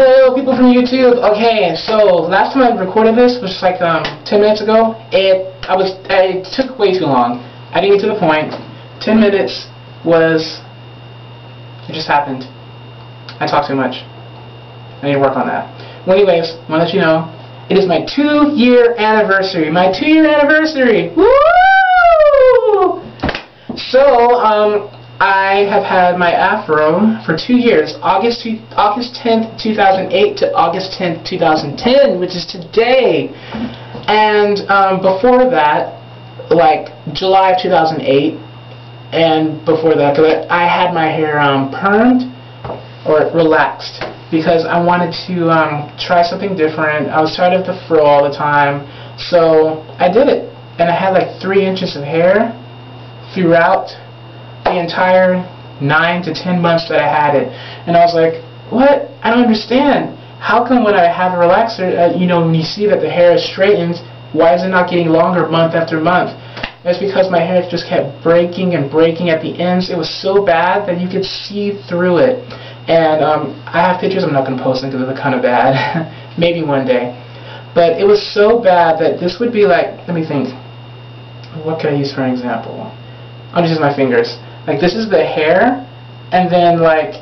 Hello, people from YouTube. Okay, so last time I recorded this was like 10 minutes ago. It took way too long. I didn't get to the point. 10 minutes was. It just happened. I talked too much. I need to work on that. Well, anyways, I want to let you know it is my 2-year anniversary. My 2-year anniversary. Woo! So I have had my afro for 2 years, August 10th, 2008 to August 10th, 2010, which is today. And before that, like July of 2008, and before that, I had my hair permed or relaxed because I wanted to try something different. I was tired of the fro all the time, so I did it. And I had like 3 inches of hair throughout the entire 9 to 10 months that I had it. And I was like, what? I don't understand. How come when I have a relaxer, you know, when you see that the hair is straightened, why is it not getting longer month after month? It's because my hair just kept breaking and breaking at the ends. It was so bad that you could see through it. And I have pictures. I'm not going to post them because they're kind of bad. Maybe one day. But it was so bad that this would be like, let me think. What could I use for an example? I'll just use my fingers. Like, this is the hair, and then, like,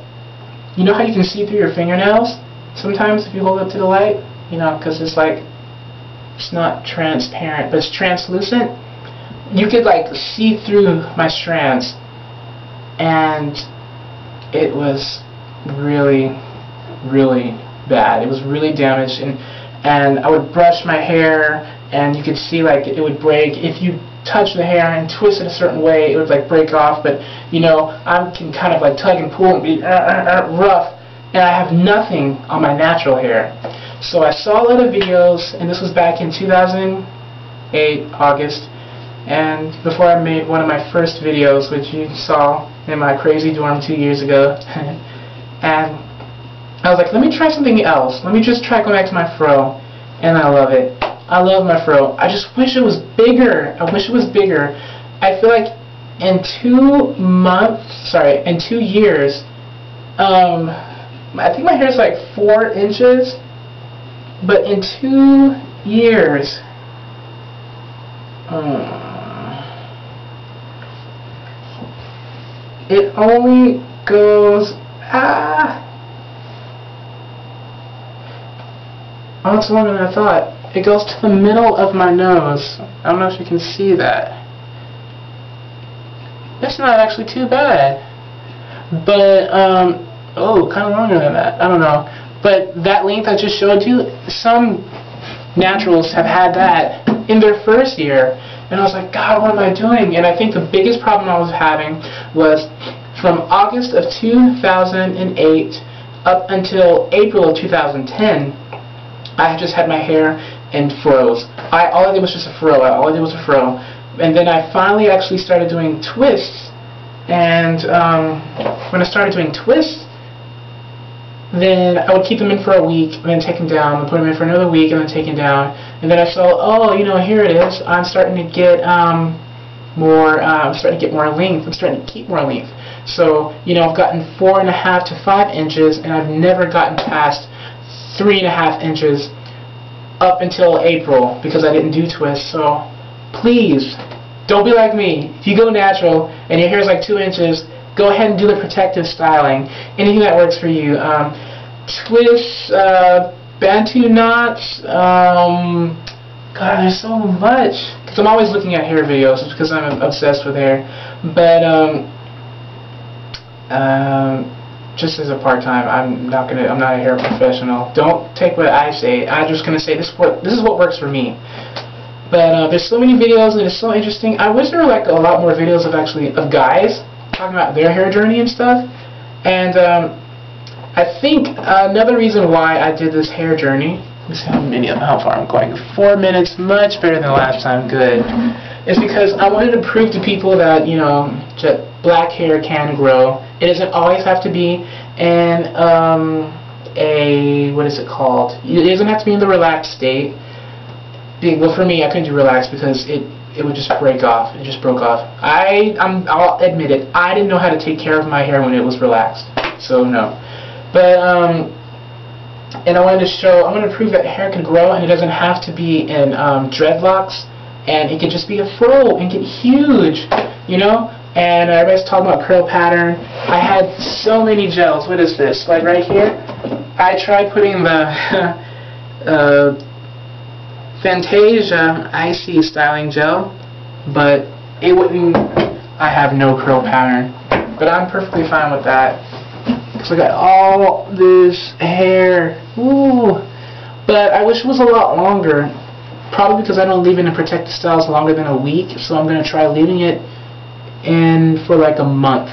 you know how you can see through your fingernails sometimes if you hold it to the light? You know, because it's like, it's not transparent, but it's translucent. You could, like, see through my strands, and it was really, really bad. It was really damaged, and I would brush my hair, and you could see, like, it would break. If you touch the hair and twist it a certain way, it would like break off, but you know, I can kind of like tug and pull and be rough, and I have nothing on my natural hair. So I saw a lot of videos, and this was back in 2008 August, and before I made one of my first videos, which you saw in my crazy dorm 2 years ago. And I was like, let me try something else. Let me just try going back to my fro, and I love it. I love my fro. I just wish it was bigger. I wish it was bigger. I feel like in 2 years, I think my hair is like 4 inches, but in 2 years, it only goes, oh, it's longer than I thought. It goes to the middle of my nose. I don't know if you can see that. That's not actually too bad. But, oh, kind of longer than that. I don't know. But that length I just showed you, some naturals have had that in their first year. And I was like, God, what am I doing? And I think the biggest problem I was having was from August of 2008 up until April of 2010, I just had my hair in froze. All I did was just a fro. All I did was a fro. And then I finally actually started doing twists. And when I started doing twists, then I would keep them in for a week, and then take them down, and put them in for another week, and then take them down. And then I saw, oh, you know, here it is. I'm starting to get more. I'm starting to get more length. I'm starting to keep more length. So, you know, I've gotten 4.5 to 5 inches, and I've never gotten past 3.5 inches. Up until April, because I didn't do twists. So please don't be like me. If you go natural and your hair is like 2 inches, go ahead and do the protective styling. Anything that works for you. Twists, Bantu knots, God, there's so much. Because I'm always looking at hair videos. It's because I'm obsessed with hair. But just as a part-time, I'm not a hair professional. Don't take what I say. I'm just gonna say this is what works for me. But there's so many videos, and it's so interesting. I wish there were like a lot more videos of guys talking about their hair journey and stuff. And I think another reason why I did this hair journey, let's see how far I'm going. 4 minutes, much better than last time. Good. It's because I wanted to prove to people that, you know, that black hair can grow. It doesn't always have to be in what is it called? It doesn't have to be in the relaxed state. Well, for me, I couldn't do relaxed because it would just break off. It just broke off. I'll admit it. I didn't know how to take care of my hair when it was relaxed. So no. But and I wanted to prove that hair can grow and it doesn't have to be in dreadlocks, and it could just be a fro and get huge, you know. And everybody's talking about curl pattern. I had so many gels. What is this? Like right here, I tried putting the Fantasia Icy styling gel, but it wouldn't. I have no curl pattern, but I'm perfectly fine with that. Cause I got all this hair. Ooh. But I wish it was a lot longer. Probably because I don't leave it in protective styles longer than a week. So I'm gonna try leaving it in for like a month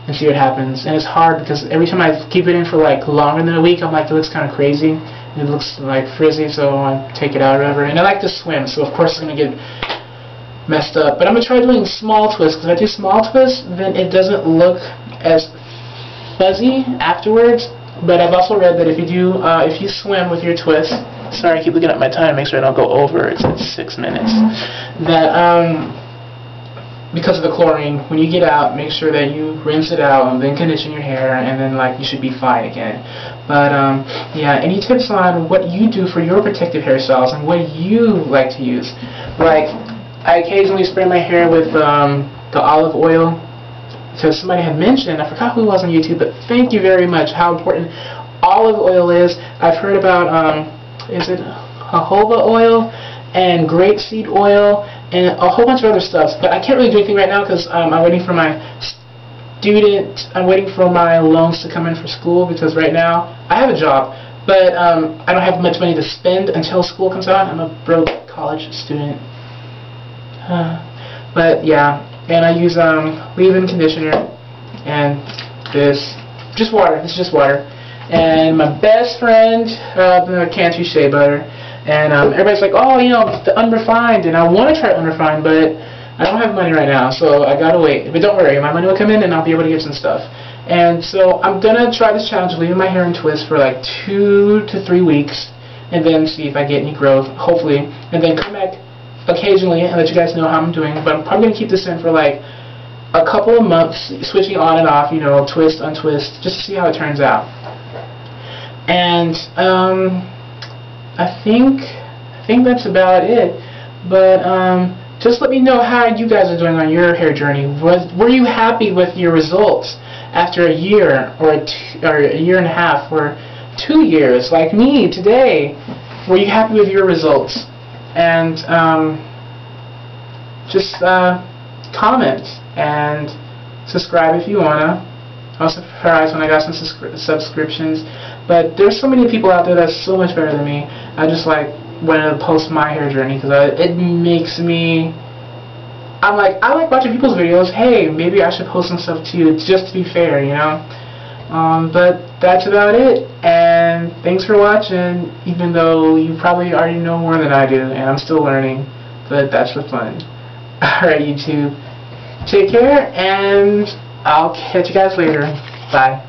and see what happens. And it's hard because every time I keep it in for like longer than a week, I'm like, it looks kind of crazy. And it looks like frizzy, so I take it out or whatever. And I like to swim, so of course it's gonna get messed up. But I'm gonna try doing small twists, because if I do small twists, then it doesn't look as fuzzy afterwards. But I've also read that if you swim with your twist, sorry I keep looking at my time to make sure I don't go over, it's at 6 minutes, that because of the chlorine, when you get out, make sure that you rinse it out and then condition your hair, and then like you should be fine again. But yeah, any tips on what you do for your protective hairstyles and what you like to use? Like, I occasionally spray my hair with the olive oil, because somebody had mentioned, I forgot who it was on YouTube, but thank you very much, how important olive oil is. I've heard about, is it jojoba oil and grapeseed oil and a whole bunch of other stuff, but I can't really do anything right now because I'm waiting for my loans to come in for school, because right now I have a job, but I don't have much money to spend until school comes out. I'm a broke college student. But yeah, and I use leave-in conditioner and this, just water. It's just water. And my best friend, Cantu Shea Butter. And everybody's like, oh, you know, the unrefined, and I want to try unrefined, but I don't have money right now, so I gotta wait. But don't worry, my money will come in and I'll be able to get some stuff. And so I'm gonna try this challenge of leaving my hair in twists for like 2 to 3 weeks, and then see if I get any growth, hopefully, and then come back occasionally and let you guys know how I'm doing. But I'm probably gonna keep this in for like a couple of months, switching on and off, you know, twist, untwist, just to see how it turns out. And I think that's about it. But just let me know how you guys are doing on your hair journey. Were you happy with your results after a year or a year and a half or 2 years, like me today? Were you happy with your results? And just comment and subscribe if you wanna. I was surprised when I got some subscriptions, but there's so many people out there that's so much better than me. I just like wanted to post my hair journey because it makes me. I'm like, I like watching people's videos. Hey, maybe I should post some stuff too, just to be fair, you know. But that's about it. And thanks for watching, even though you probably already know more than I do, and I'm still learning. But that's the fun. Alright, YouTube. Take care, and I'll catch you guys later. Bye.